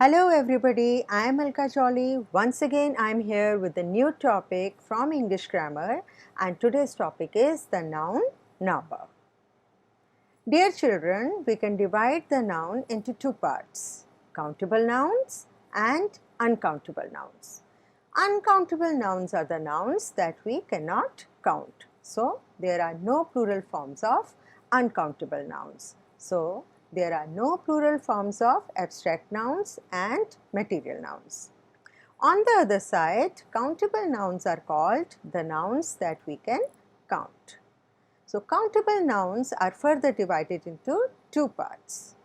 Hello everybody, I am Alka Jolly. Once again I am here with a new topic from English grammar, and today's topic is the noun number. Dear children, we can divide the noun into two parts, countable nouns and uncountable nouns. Uncountable nouns are the nouns that we cannot count. So, there are no plural forms of uncountable nouns. So, there are no plural forms of abstract nouns and material nouns. On the other side, countable nouns are called the nouns that we can count. So, countable nouns are further divided into two parts,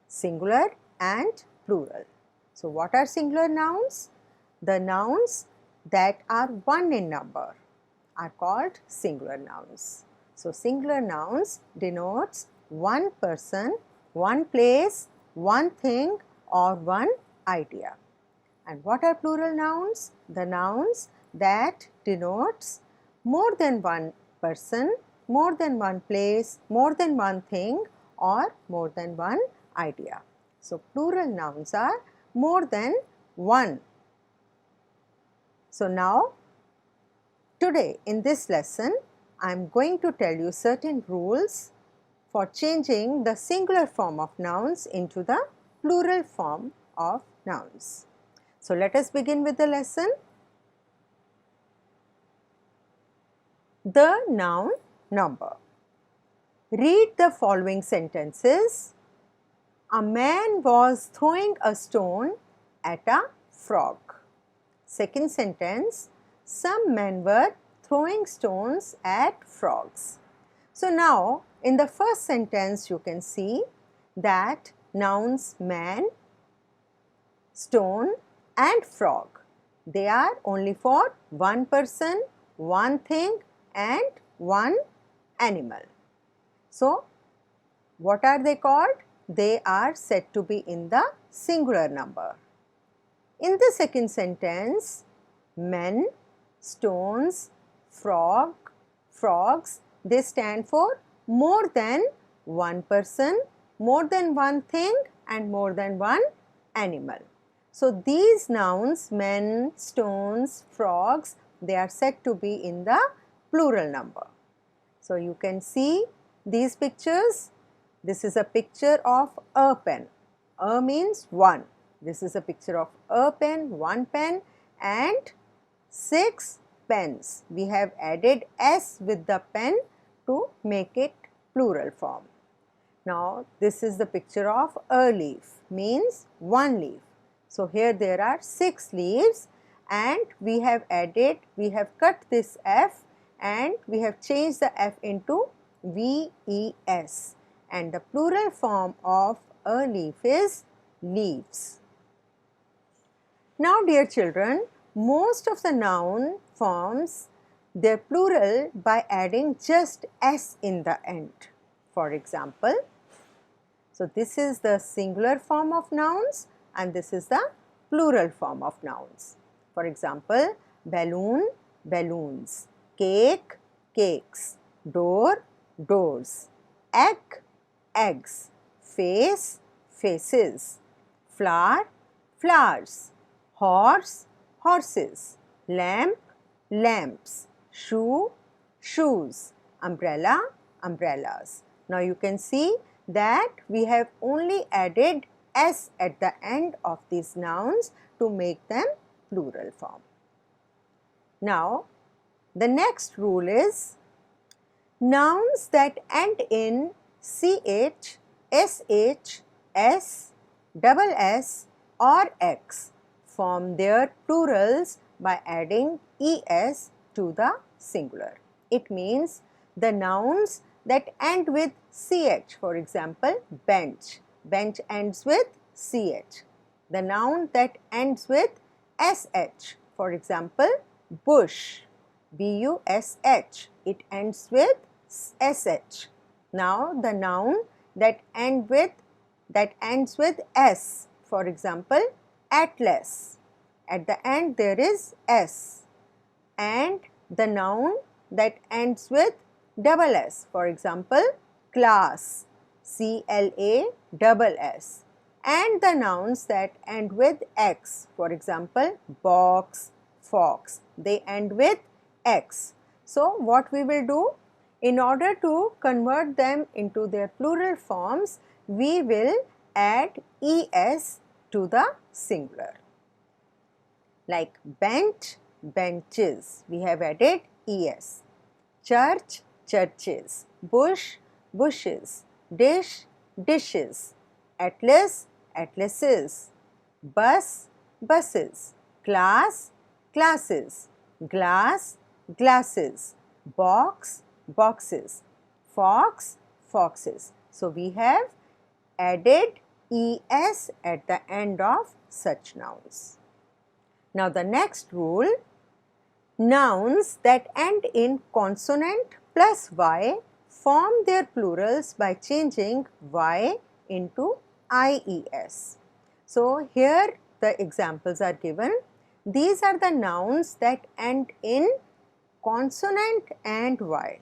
singular and plural. So, what are singular nouns? The nouns that are one in number are called singular nouns. So, singular nouns denotes one person, one place, one thing or one idea. And what are plural nouns? The nouns that denotes more than one person, more than one place, more than one thing or more than one idea. So, plural nouns are more than one. So, now today in this lesson I am going to tell you certain rules for changing the singular form of nouns into the plural form of nouns. So, let us begin with the lesson. The noun number. Read the following sentences. A man was throwing a stone at a frog. Second sentence, some men were throwing stones at frogs. So, now in the first sentence you can see that nouns man, stone and frog, they are only for one person, one thing and one animal. So, what are they called? They are said to be in the singular number. In the second sentence, men, stones, frogs, they stand for more than one person, more than one thing and more than one animal. So, these nouns men, stones, frogs, they are said to be in the plural number. So, you can see these pictures. This is a picture of a pen. A means one. This is a picture of a pen, one pen and 6 pens. We have added s with the pen to make it plural form. Now, this is the picture of a leaf, means one leaf. So, here there are 6 leaves and we have cut this f and we have changed the f into VES, and the plural form of a leaf is leaves. Now, dear children, most of the noun forms their plural by adding just s in the end. For example, so this is the singular form of nouns and this is the plural form of nouns. For example, balloon, balloons, cake, cakes, door, doors, egg, eggs, face, faces, flower, flowers, horse, horses, lamp, lamps, shoe, shoes, umbrella, umbrellas. Now, you can see that we have only added s at the end of these nouns to make them plural form. Now, the next rule is nouns that end in ch, sh, s, double s or x form their plurals by adding es to the singular. It means the nouns that end with ch, for example, bench, bench ends with ch. The noun that ends with sh, for example, bush, bush, it ends with sh. Now, the noun that ends with s, for example, atlas, at the end there is s, and the noun that ends with double s, for example, class, CLASS. and the nouns that end with X. For example, box, fox, they end with X. So, what we will do? In order to convert them into their plural forms, we will add es to the singular. Like bench, benches, we have added es. Church, churches. Bush, bushes. Dish, dishes. Atlas, atlases. Bus, buses. Class, classes. Glass, glasses. Box, boxes. Fox, foxes. So, we have added es at the end of such nouns. Now, the next rule, nouns that end in consonant plus y form their plurals by changing y into ies. So, here the examples are given. These are the nouns that end in consonant and y.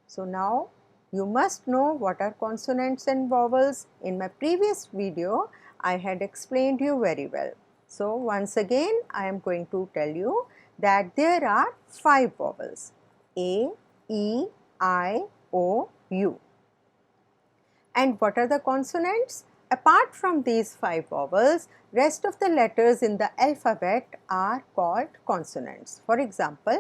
So, now you must know what are consonants and vowels. In my previous video, I had explained you very well. So, once again I am going to tell you that there are 5 vowels: A, E, I, O, U. And what are the consonants? Apart from these 5 vowels, rest of the letters in the alphabet are called consonants. For example,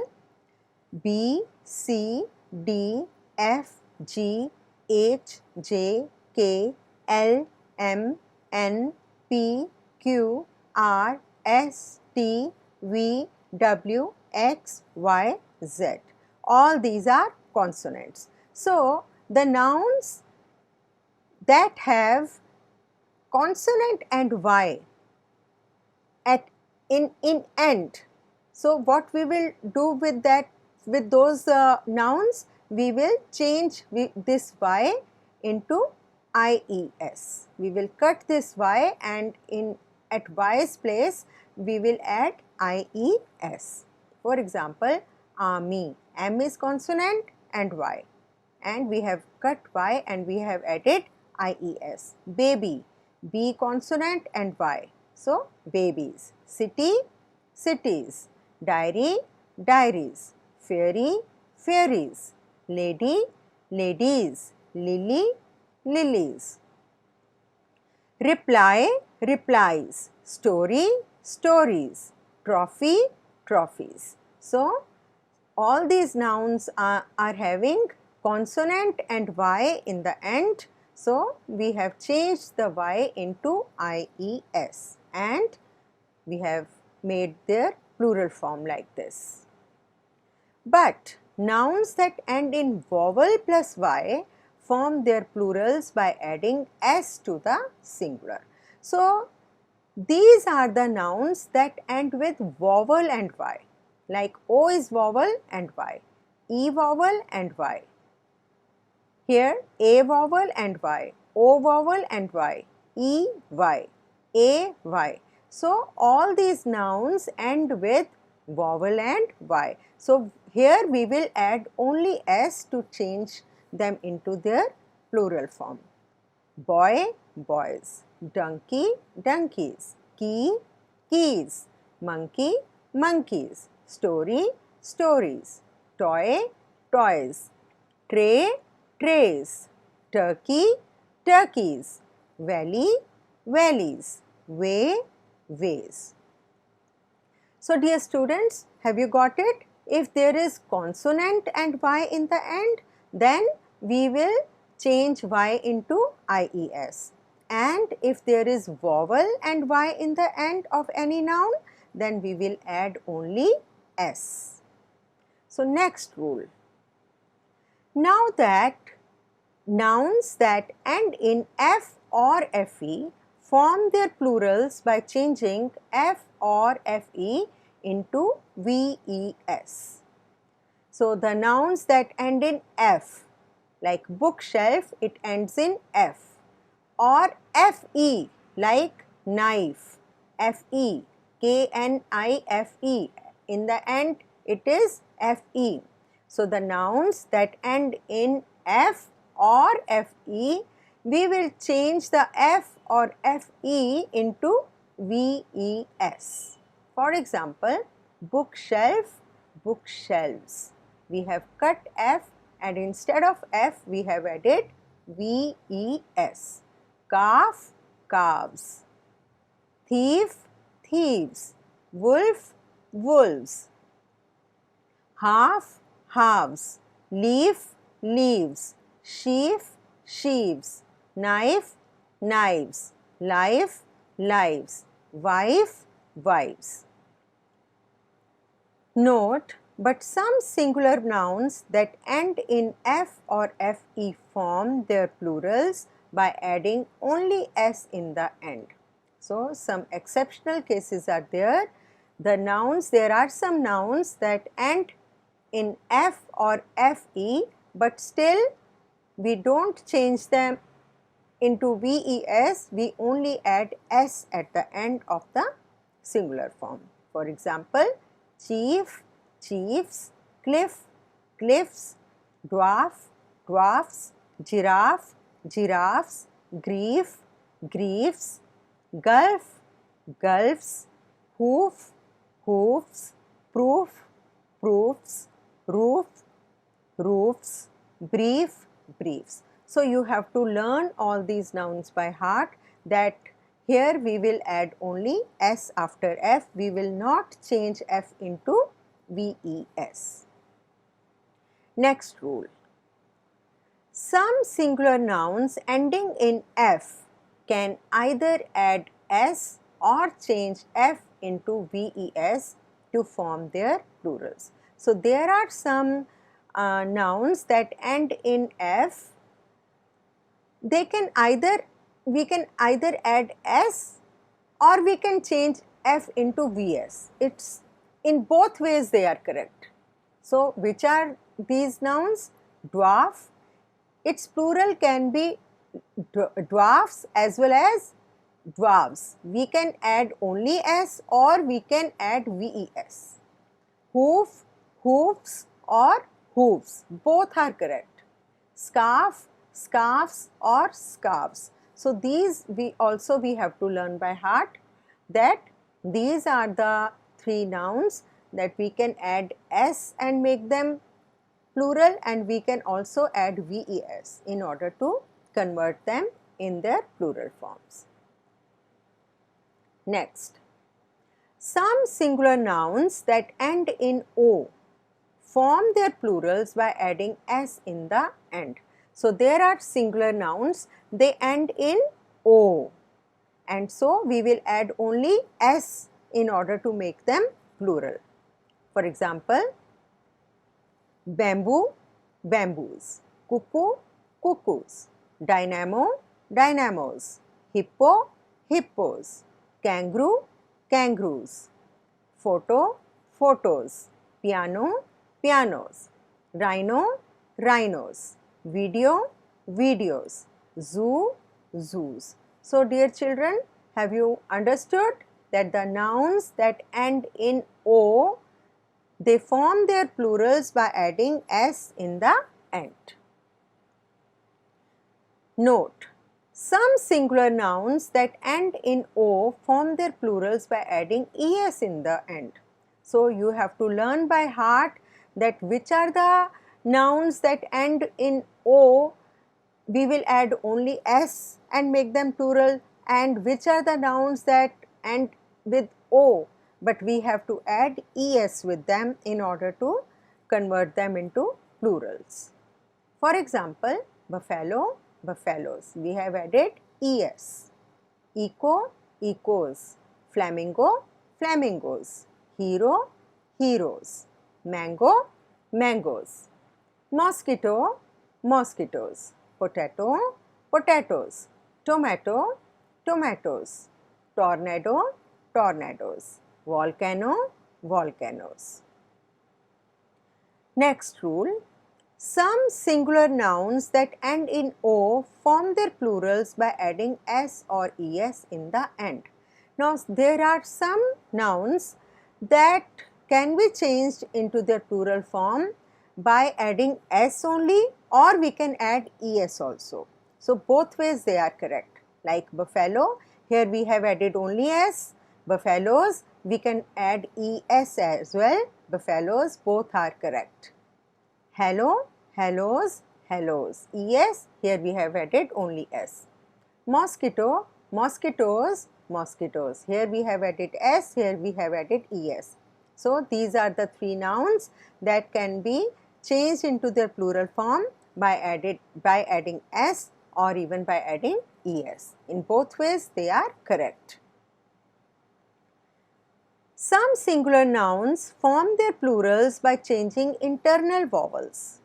B, C, D, F, G, H, J, K, L, M, N, P, Q, R, S, T, V, W, X, Y, Z. All these are consonants. So, the nouns that have consonant and Y in end. So, what we will do with that, with those nouns, we will change this Y into IES. We will cut this Y and at Y's place we will add IES. For example, army, M is consonant and Y, and we have cut Y and we have added IES. Baby, B consonant and Y, so babies. City, cities. Diary, diaries. Fairy, fairies. Lady, ladies. Lily, lilies. Reply, replies. Story, stories. Trophy, trophies. So, all these nouns are having consonant and Y in the end. So, we have changed the Y into IES and we have made their plural form like this. But nouns that end in vowel plus Y form their plurals by adding S to the singular. So, these are the nouns that end with vowel and Y, like O is vowel and Y, E vowel and Y. Here A vowel and Y, O vowel and Y, E, Y, A, Y. So, all these nouns end with vowel and Y. So, here we will add only S to change them into their plural form. Boy, boys. Donkey, donkeys. Key, keys. Monkey, monkeys. Story, stories. Toy, toys. Tray, trays. Turkey, turkeys. Valley, valleys. Way, ways. So, dear students, have you got it? If there is consonant and Y in the end, then we will change Y into IES. And if there is vowel and Y in the end of any noun, then we will add only S. So, next rule. Now that nouns that end in F or FE form their plurals by changing F or FE into VES. So, the nouns that end in F, like bookshelf, it ends in F, or FE, like knife, FE, KNIFE, in the end it is FE. So, the nouns that end in F or FE, we will change the F or FE into VES. For example, bookshelf, bookshelves. We have cut F and instead of F we have added VES. Calf, calves. Thief, thieves. Wolf, wolves. Half, halves. Leaf, leaves. Sheaf, sheaves. Knife, knives. Life, lives. Wife, wives. Note, but some singular nouns that end in F or FE form their plurals by adding only S in the end. So, some exceptional cases are there. There are some nouns that end in F or FE, but still we don't change them into VES, we only add S at the end of the singular form. For example, chief, chiefs, cliff, cliffs, dwarf, dwarfs, giraffe, giraffes, grief, griefs, gulf, gulfs, hoof, hoofs, proof, proofs, roof, roofs, brief, briefs. So, you have to learn all these nouns by heart, that here we will add only S after F, we will not change F into VES. Next rule. Some singular nouns ending in F can either add S or change F into VES to form their plurals. So, there are some nouns that end in F. We can either add S or we can change F into VS. It's in both ways they are correct. So, which are these nouns? Dwarf, its plural can be dwarfs as well as dwarves. We can add only S or we can add VES. Hoof, hoofs or hooves, both are correct. Scarf, scarves or scarves. So, these we have to learn by heart, that these are the three nouns that we can add S and make them plural, and we can also add VES in order to convert them in their plural forms. Next, some singular nouns that end in O form their plurals by adding S in the end. So, there are singular nouns, they end in O, and so we will add only S in order to make them plural. For example, bamboo, bamboos, cuckoo, cuckoos, dynamo, dynamos, hippo, hippos, kangaroo, kangaroos, photo, photos, piano, pianos, rhino, rhinos, video, videos, zoo, zoos. So, dear children, have you understood that the nouns that end in O, they form their plurals by adding S in the end? Note, some singular nouns that end in O form their plurals by adding ES in the end. So, you have to learn by heart that which are the nouns that end in O, we will add only S and make them plural, and which are the nouns that end with O, but we have to add ES with them in order to convert them into plurals. For example, buffalo, buffaloes, we have added ES. Echo, echos. Flamingo, flamingos. Hero, heroes. Mango, mangoes. Mosquito, mosquitoes. Potato, potatoes. Tomato, tomatoes. Tornado, tornadoes. Volcano, volcanoes. Next rule, some singular nouns that end in O form their plurals by adding S or ES in the end. Now, there are some nouns that can be changed into their plural form by adding S only, or we can add ES also. So, both ways they are correct. Like buffalo, here we have added only S. Buffaloes, we can add ES as well. Buffaloes, both are correct. Hello, hellos, hellos. ES, here we have added only S. Mosquito, mosquitoes, mosquitoes. Here we have added S, here we have added ES. So, these are the three nouns that can be changed into their plural form by adding S or even by adding ES. In both ways, they are correct. Some singular nouns form their plurals by changing internal vowels.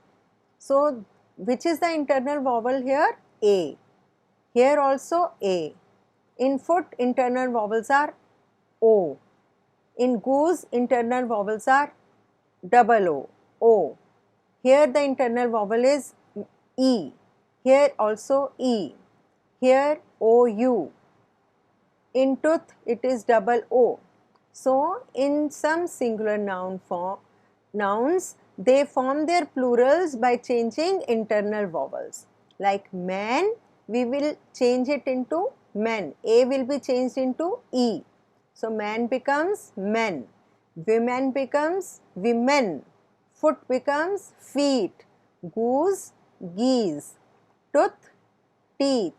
So, which is the internal vowel here? A. Here also A. In foot, internal vowels are O. In goose, internal vowels are double O, O. Here the internal vowel is E. Here also E. Here OU. In tooth, it is double O. So, in some singular nouns, they form their plurals by changing internal vowels. Like man, we will change it into men. A will be changed into E. So, man becomes men. Women becomes women. Foot becomes feet. Goose, geese. Tooth, teeth.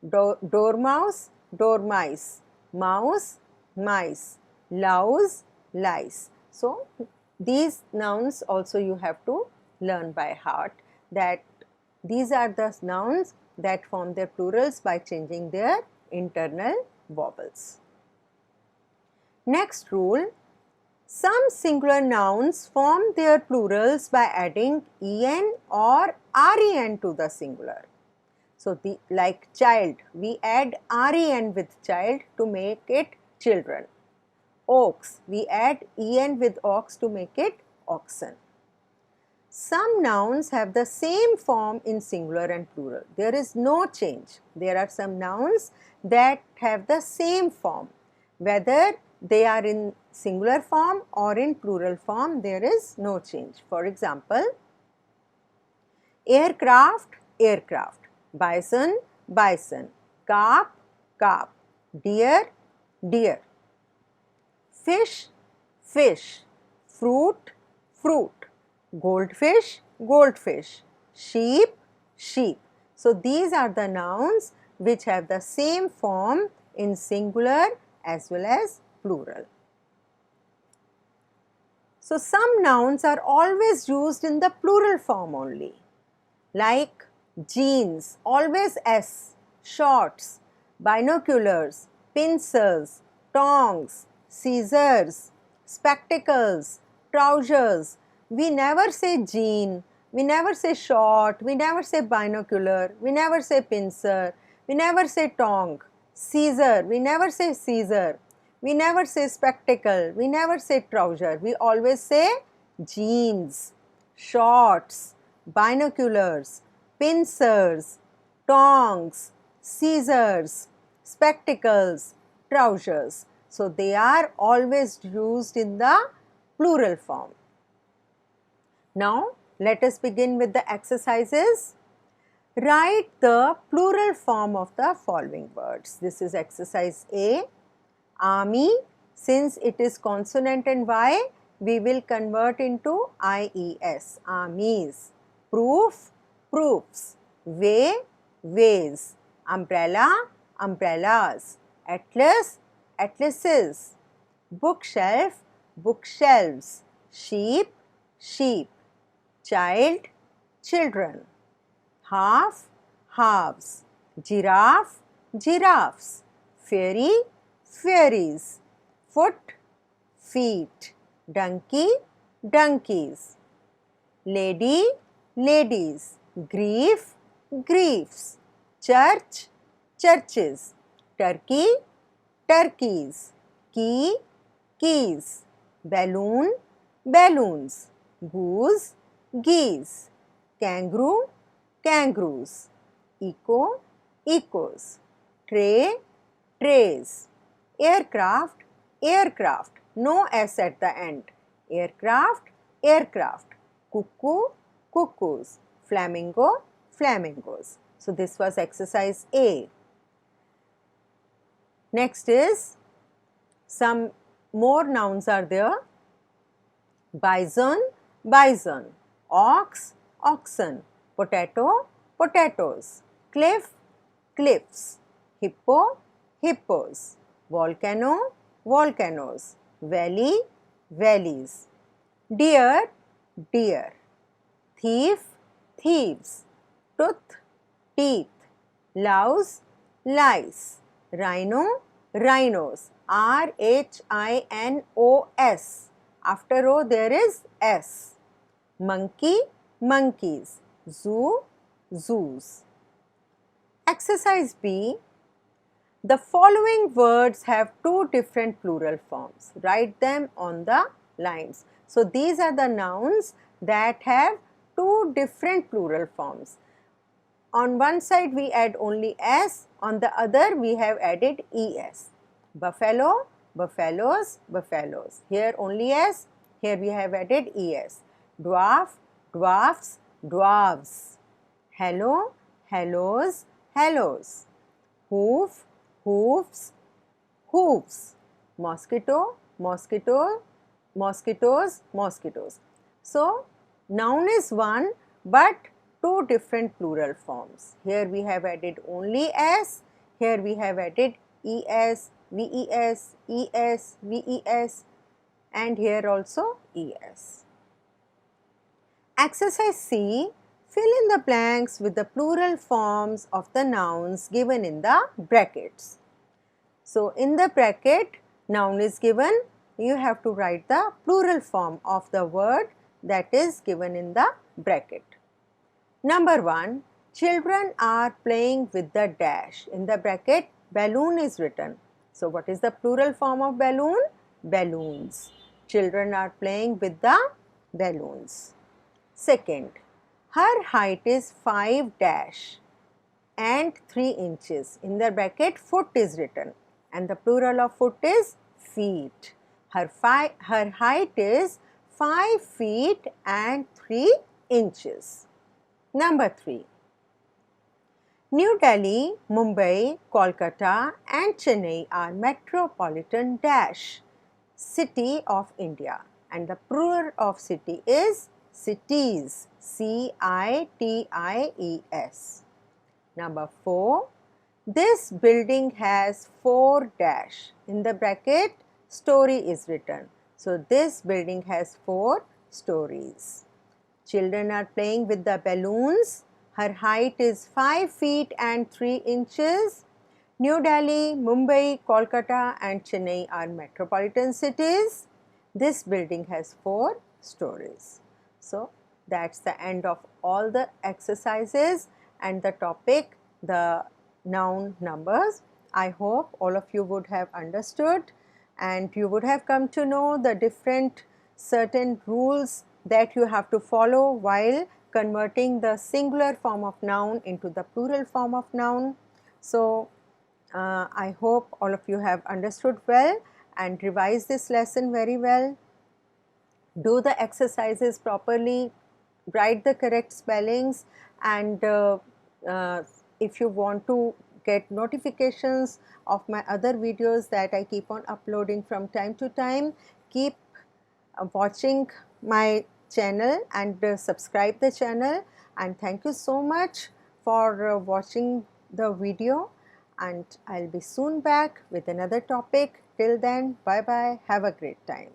Dormouse, dormice. Mouse, mice. Louse, lice. So, these nouns also you have to learn by heart, that these are the nouns that form their plurals by changing their internal vowels. Next rule, some singular nouns form their plurals by adding en or ren to the singular. So, like child, we add ren with child to make it children. Ox, we add en with ox to make it oxen. Some nouns have the same form in singular and plural. There is no change. There are some nouns that have the same form. Whether they are in singular form or in plural form, there is no change. For example, aircraft, aircraft. Bison, bison. Carp, carp. Deer, deer. Fish, fish. Fruit, fruit. Goldfish, goldfish. Sheep, sheep. So, these are the nouns which have the same form in singular as well as plural. So, some nouns are always used in the plural form only, like jeans, always S, shorts, binoculars, pincers, tongs, scissors, spectacles, trousers. We never say jean, we never say short, we never say binocular, we never say pincer, we never say tong, scissor, we never say scissor, we never say spectacle, we never say trouser, we always say jeans, shorts, binoculars, pincers, tongs, scissors, spectacles, trousers. So, they are always used in the plural form. Now, let us begin with the exercises. Write the plural form of the following words. This is exercise A. Army, since it is consonant and Y, we will convert into IES, armies. Proof, proofs. Way, ways. Umbrella, umbrellas. Atlas, atlases. Bookshelf, bookshelves. Sheep, sheep. Child, children. Half, halves. Giraffe, giraffes. Fairy, fairies. Foot, feet. Donkey, donkeys. Lady, ladies. Grief, griefs. Church, churches. Turkey, turkeys. Key, keys. Balloon, balloons. Goose, geese. Kangaroo, kangaroos. Echo, echoes. Tray, trays. Aircraft, aircraft. No S at the end. Aircraft, aircraft. Cuckoo, cuckoos. Flamingo, flamingos. So, this was exercise A. Next is some more nouns are there. Bison, bison, ox, oxen, potato, potatoes, cliff, cliffs, hippo, hippos, volcano, volcanoes, valley, valleys, deer, deer, thief, thieves, tooth, teeth, louse, lice, rhino, rhinos, RHINOS. After O there is S. Monkey, monkeys, zoo, zoos. Exercise B. The following words have two different plural forms. Write them on the lines. So, these are the nouns that have two different plural forms. On one side we add only S, on the other we have added ES. Buffalo, buffaloes, buffaloes. Here only S, here we have added ES. Dwarf, dwarfs, dwarves. Hello, hellos, hellos. Hoof, hoofs, hooves. Mosquito, mosquito, mosquitoes, mosquitoes. So, noun is one but two different plural forms. Here we have added only S, here we have added ES, VES, ES, VES, and here also ES. Exercise C. Fill in the blanks with the plural forms of the nouns given in the brackets. So, in the bracket, noun is given, you have to write the plural form of the word that is given in the bracket. Number 1, children are playing with the dash. In the bracket, balloon is written. So, what is the plural form of balloon? Balloons. Children are playing with the balloons. Second, her height is 5 dash and 3 inches. In the bracket, foot is written and the plural of foot is feet. Her height is 5 feet and 3 inches. Number 3. New Delhi, Mumbai, Kolkata and Chennai are metropolitan dash city of India and the plural of city is cities, CITIES. Number 4. This building has 4 dash. In the bracket, story is written. So, this building has 4 stories. Children are playing with the balloons. Her height is 5 feet and 3 inches. New Delhi, Mumbai, Kolkata and Chennai are metropolitan cities. This building has 4 stories. So, that's the end of all the exercises and the topic, the noun numbers. I hope all of you would have understood and you would have come to know the different certain rules that you have to follow while converting the singular form of noun into the plural form of noun. So, I hope all of you have understood well and revised this lesson very well. Do the exercises properly, write the correct spellings, and if you want to get notifications of my other videos that I keep on uploading from time to time, keep watching my channel and subscribe the channel, and thank you so much for watching the video, and I'll be soon back with another topic. Till then, bye bye, have a great time.